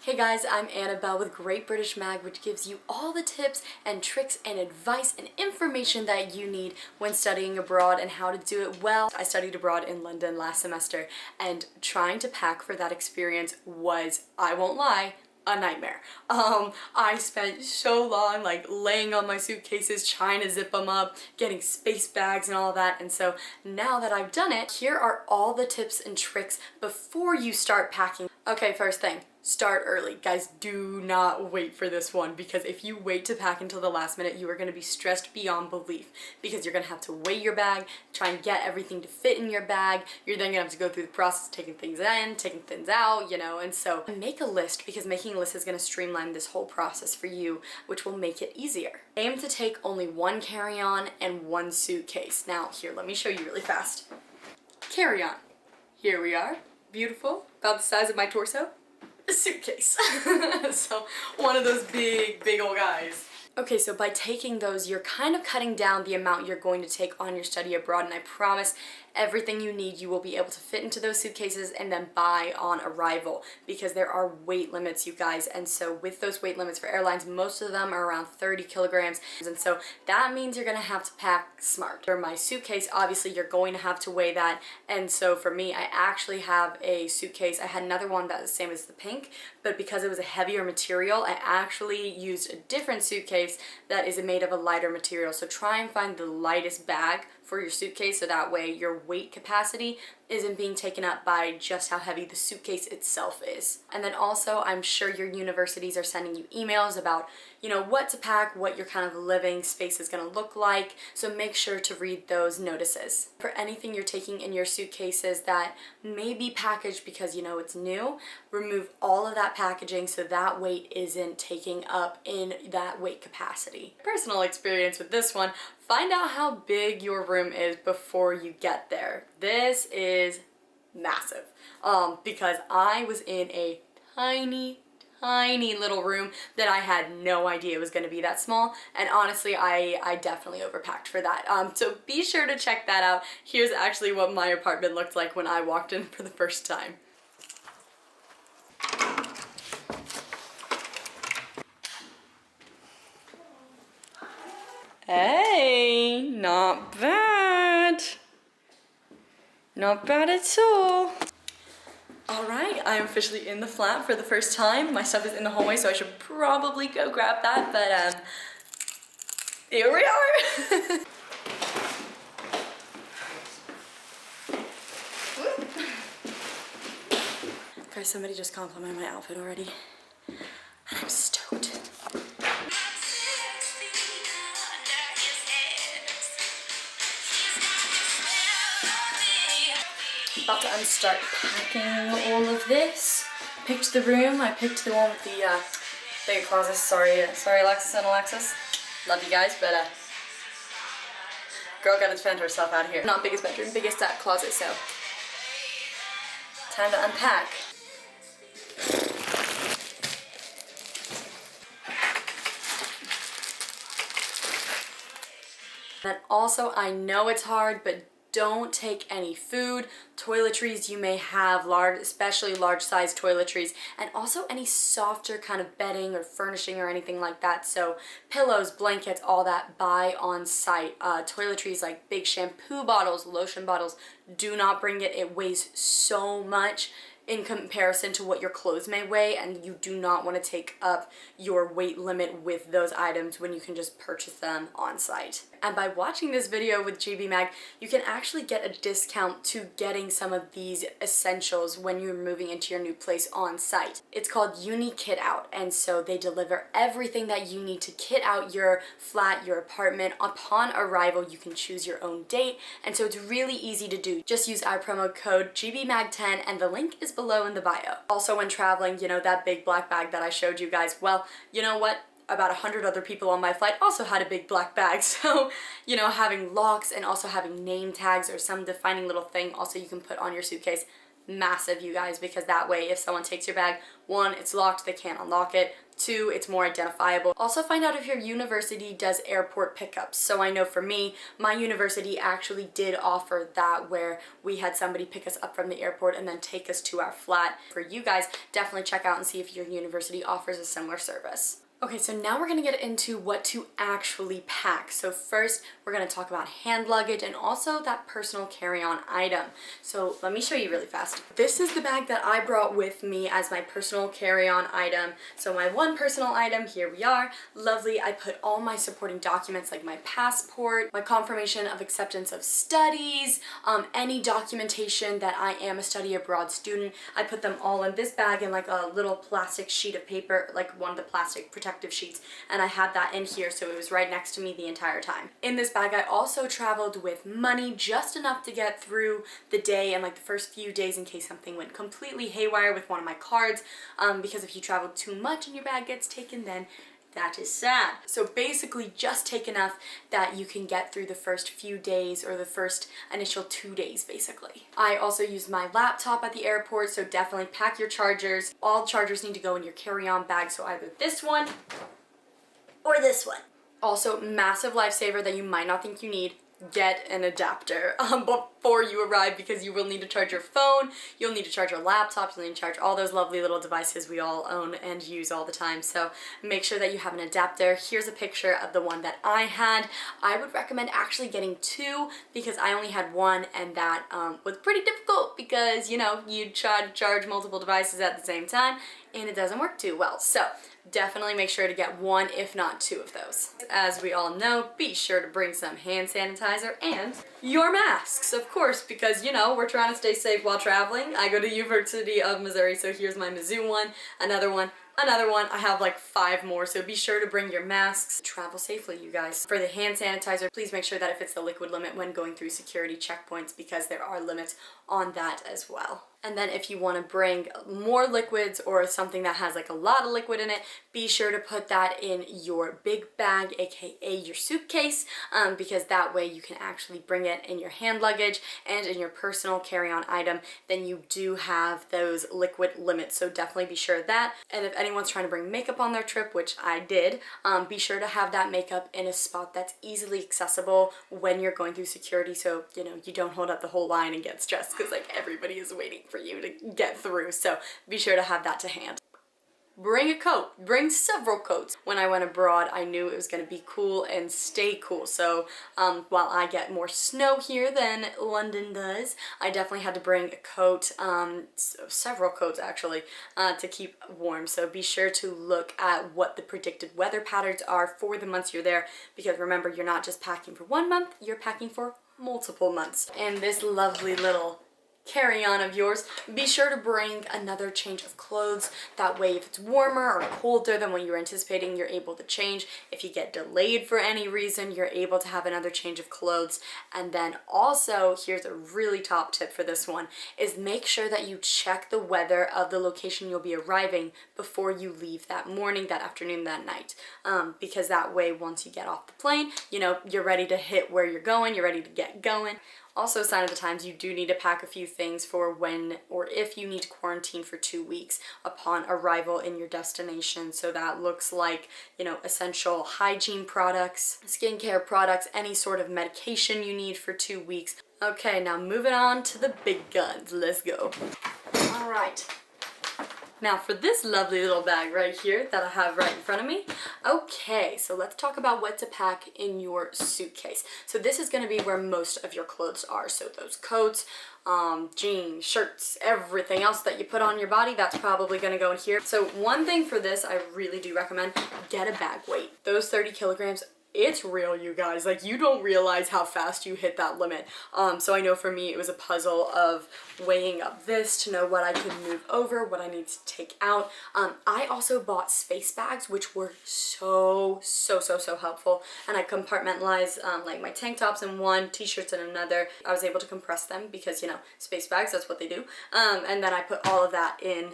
Hey guys, I'm Annabelle with Great British Mag, which gives you all the tips and tricks and advice and information that you need when studying abroad and how to do it well. I studied abroad in London last semester, and trying to pack for that experience was, I won't lie, a nightmare. I spent so long like laying on my suitcases, trying to zip them up, getting space bags and all that, and so now that I've done it, here are all the tips and tricks before you start packing. Okay, first thing, start early. Guys, do not wait for this one, because if you wait to pack until the last minute, you are going to be stressed beyond belief, because you're going to have to weigh your bag, try and get everything to fit in your bag. You're then going to have to go through the process of taking things in, taking things out, and so make a list, because making a list is going to streamline this whole process for you, which will make it easier. Aim to take only one carry-on and one suitcase. Now, here, let me show you really fast. Carry-on. Here we are. Beautiful. About the size of my torso. A suitcase. So one of those big old guys. Okay, so by taking those, you're kind of cutting down the amount you're going to take on your study abroad, and I promise everything you need you will be able to fit into those suitcases and then buy on arrival, because there are weight limits, you guys, and so with those weight limits for airlines, most of them are around 30 kilograms, and so that means you're gonna have to pack smart. For my suitcase, obviously you're going to have to weigh that, and so for me, I actually have a suitcase. I had another one that was the same as the pink, but because it was a heavier material, I actually used a different suitcase that is made of a lighter material. So try and find the lightest bag for your suitcase, so that way your weight capacity isn't being taken up by just how heavy the suitcase itself is. And then also, I'm sure your universities are sending you emails about, what to pack, what your kind of living space is gonna look like, so make sure to read those notices. For anything you're taking in your suitcases that may be packaged because it's new, remove all of that packaging so that weight isn't taking up in that weight capacity. Personal experience with this one, find out how big your room is before you get there. This is massive, because I was in a tiny little room that I had no idea was going to be that small, and honestly I definitely overpacked for that. So be sure to check that out. Here's actually what my apartment looked like when I walked in for the first time. Hey, not bad. Not bad at all. Alright, I'm officially in the flat for the first time. My stuff is in the hallway, so I should probably go grab that, but here we are. Guys, somebody just complimented my outfit already. I'm stoked. About to start packing all of this. Picked the room. I picked the one with the big closet. Sorry Alexis and Alexis. Love you guys, but girl gotta defend herself out here. Not biggest bedroom, biggest closet, so time to unpack. And also, I know it's hard, but don't take any food, toiletries you may have, especially large size toiletries, and also any softer kind of bedding or furnishing or anything like that. So pillows, blankets, all that, buy on site. Toiletries like big shampoo bottles, lotion bottles, do not bring it. It weighs so much in comparison to what your clothes may weigh, and you do not want to take up your weight limit with those items when you can just purchase them on site. And by watching this video with GB Mag, you can actually get a discount to getting some of these essentials when you're moving into your new place on site. It's called UniKitOut, and so they deliver everything that you need to kit out your flat, your apartment. Upon arrival, you can choose your own date, and so it's really easy to do. Just use our promo code GBMAG10, and the link is below in the bio. Also, when traveling, that big black bag that I showed you guys, well, you know what? About 100 other people on my flight also had a big black bag, so having locks and also having name tags or some defining little thing also you can put on your suitcase, massive, you guys, because that way if someone takes your bag, 1, it's locked, they can't unlock it. 2, it's more identifiable. Also find out if your university does airport pickups. So I know for me, my university actually did offer that, where we had somebody pick us up from the airport and then take us to our flat. For you guys, definitely check out and see if your university offers a similar service. Okay, so now we're gonna get into what to actually pack. So first, we're gonna talk about hand luggage and also that personal carry-on item. So let me show you really fast. This is the bag that I brought with me as my personal carry-on item. So my one personal item, here we are, lovely. I put all my supporting documents like my passport, my confirmation of acceptance of studies, any documentation that I am a study abroad student. I put them all in this bag in like a little plastic sheet of paper, like one of the plastic protective sheets, and I had that in here, so it was right next to me the entire time. In this bag I also traveled with money, just enough to get through the day and like the first few days in case something went completely haywire with one of my cards, because if you travel too much and your bag gets taken, then that is sad. So basically just take enough that you can get through the first few days, or the first initial 2 days basically. I also used my laptop at the airport, so definitely pack your chargers. All chargers need to go in your carry-on bag, so either this one or this one. Also, massive lifesaver that you might not think you need, get an adapter before you arrive, because you will need to charge your phone, you'll need to charge your laptop, you'll need to charge all those lovely little devices we all own and use all the time. So make sure that you have an adapter. Here's a picture of the one that I had. I would recommend actually getting 2 because I only had 1, and that was pretty difficult because, you know, you try to charge multiple devices at the same time and it doesn't work too well. So definitely make sure to get 1, if not 2 of those. As we all know, be sure to bring some hand sanitizer and your masks, of course, because, you know, we're trying to stay safe while traveling. I go to University of Missouri, so here's my Mizzou one, another one, another one. I have like 5 more, so be sure to bring your masks. Travel safely, you guys. For the hand sanitizer, please make sure that it fits the liquid limit when going through security checkpoints, because there are limits on that as well. And then if you want to bring more liquids or something that has like a lot of liquid in it, be sure to put that in your big bag, aka your suitcase, because that way you can actually bring it in your hand luggage and in your personal carry-on item. Then you do have those liquid limits, so definitely be sure of that. And if anyone's trying to bring makeup on their trip, which I did, be sure to have that makeup in a spot that's easily accessible when you're going through security, so you know you don't hold up the whole line and get stressed because like everybody is waiting for you to get through. So be sure to have that to hand. Bring a coat, bring several coats. When I went abroad, I knew it was going to be cool and stay cool. So while I get more snow here than London does, I definitely had to bring a coat, several coats actually, to keep warm. So be sure to look at what the predicted weather patterns are for the months you're there, because remember, you're not just packing for 1 month, you're packing for multiple months. And this lovely little carry-on of yours, be sure to bring another change of clothes. That way if it's warmer or colder than what you're anticipating, you're able to change. If you get delayed for any reason, you're able to have another change of clothes. And then also, here's a really top tip for this one, is make sure that you check the weather of the location you'll be arriving before you leave that morning, that afternoon, that night, because that way once you get off the plane, you know, you're ready to hit where you're going, you're ready to get going. Also, sign of the times, you do need to pack a few things for when or if you need to quarantine for 2 weeks upon arrival in your destination. So that looks like, you know, essential hygiene products, skincare products, any sort of medication you need for 2 weeks. Okay, now moving on to the big guns. Let's go. All right. Now for this lovely little bag right here that I have right in front of me. Okay, so let's talk about what to pack in your suitcase. So this is going to be where most of your clothes are. So those coats, jeans, shirts, everything else that you put on your body, that's probably going to go in here. So one thing for this I really do recommend, get a bag weight. Those 30 kilograms, it's real, you guys. Like, you don't realize how fast you hit that limit. So I know for me it was a puzzle of weighing up this to know what I could move over, what I need to take out. I also bought space bags, which were so helpful. And I compartmentalized like my tank tops in one, t-shirts in another. I was able to compress them because, you know, space bags, that's what they do. And then I put all of that in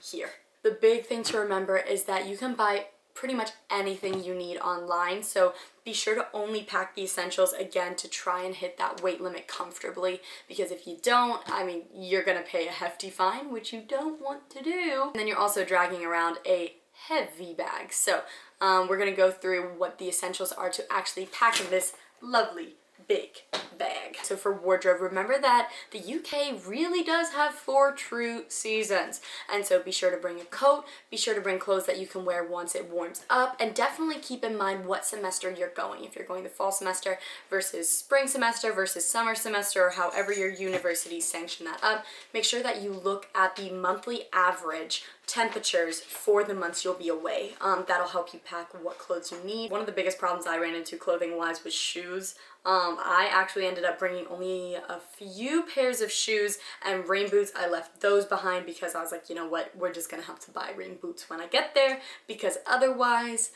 here. The big thing to remember is that you can buy pretty much anything you need online, so be sure to only pack the essentials, again, to try and hit that weight limit comfortably, because if you don't, I mean, you're gonna pay a hefty fine, which you don't want to do. And then you're also dragging around a heavy bag. So we're gonna go through what the essentials are to actually pack in this lovely big bag. So for wardrobe, remember that the UK really does have 4 true seasons, and so be sure to bring a coat, be sure to bring clothes that you can wear once it warms up, and definitely keep in mind what semester you're going. If you're going the fall semester versus spring semester versus summer semester, or however your universities sanction that up, make sure that you look at the monthly average temperatures for the months you'll be away. That'll help you pack what clothes you need. One of the biggest problems I ran into clothing wise was shoes. I actually ended up bringing only a few pairs of shoes, and rain boots, I left those behind because I was like, you know what, we're just gonna have to buy rain boots when I get there, because otherwise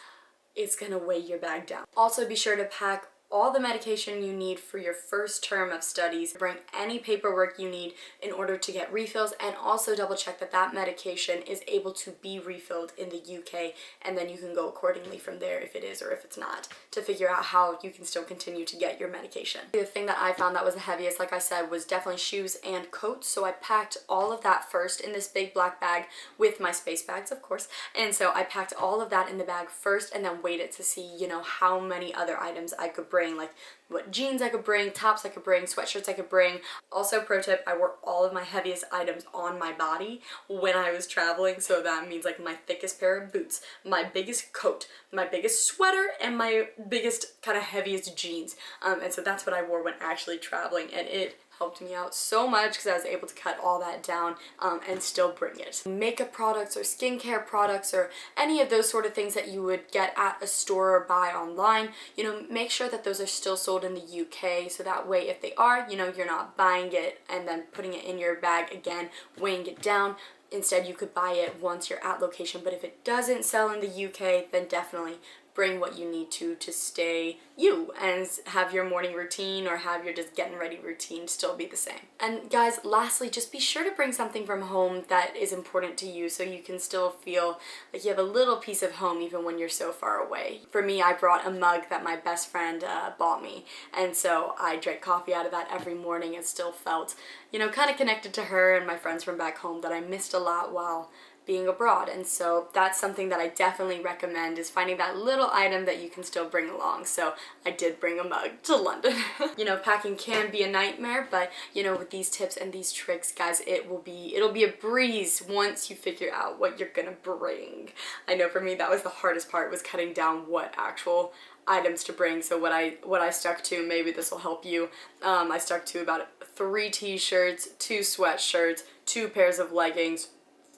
it's gonna weigh your bag down. Also be sure to pack all the medication you need for your first term of studies. Bring any paperwork you need in order to get refills, and also double check that that medication is able to be refilled in the UK, and then you can go accordingly from there if it is or if it's not, to figure out how you can still continue to get your medication. The thing that I found that was the heaviest, like I said, was definitely shoes and coats, so I packed all of that first in this big black bag with my space bags, of course, and so I packed all of that in the bag first and then waited to see, you know, how many other items I could bring, like what jeans I could bring, tops I could bring, sweatshirts I could bring. Also, pro tip, I wore all of my heaviest items on my body when I was traveling, so that means like my thickest pair of boots, my biggest coat, my biggest sweater, and my biggest kind of heaviest jeans. And so that's what I wore when actually traveling, and it helped me out so much because I was able to cut all that down and still bring it. Makeup products or skincare products or any of those sort of things that you would get at a store or buy online, you know, make sure that those are still sold in the UK, so that way if they are, you know, you're not buying it and then putting it in your bag again, weighing it down. Instead, you could buy it once you're at location, but if it doesn't sell in the UK, then definitely bring what you need to stay you and have your morning routine or have your just getting ready routine still be the same. And guys, lastly, just be sure to bring something from home that is important to you so you can still feel like you have a little piece of home even when you're so far away. For me, I brought a mug that my best friend bought me, and so I drank coffee out of that every morning and still felt, you know, kind of connected to her and my friends from back home that I missed a lot while being abroad. And so that's something that I definitely recommend, is finding that little item that you can still bring along. So I did bring a mug to London. You know, packing can be a nightmare, but you know, with these tips and these tricks, guys, it'll be a breeze once you figure out what you're gonna bring. I know for me that was the hardest part, was cutting down what actual items to bring. So what I stuck to, maybe this will help you, I stuck to about 3 t-shirts, 2 sweatshirts, 2 pairs of leggings,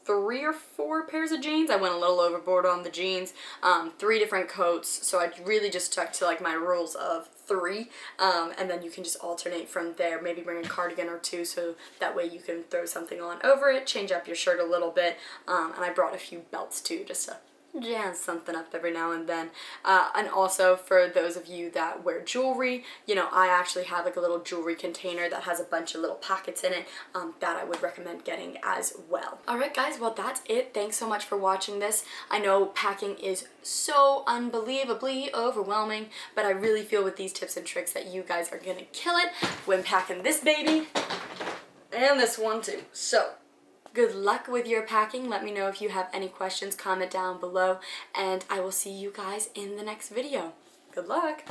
3 or 4 pairs of jeans. I went a little overboard on the jeans. 3 different coats, so I really just stuck to like my rules of 3, and then you can just alternate from there. Maybe bring a cardigan or 2, so that way you can throw something on over it, change up your shirt a little bit, and I brought a few belts too, just to jazz something up every now and then. And also for those of you that wear jewelry, you know, I actually have like a little jewelry container that has a bunch of little pockets in it that I would recommend getting as well. Alright guys, well that's it. Thanks so much for watching this. I know packing is so unbelievably overwhelming, but I really feel with these tips and tricks that you guys are gonna kill it when packing this baby and this one too. So good luck with your packing. Let me know if you have any questions, comment down below, and I will see you guys in the next video. Good luck!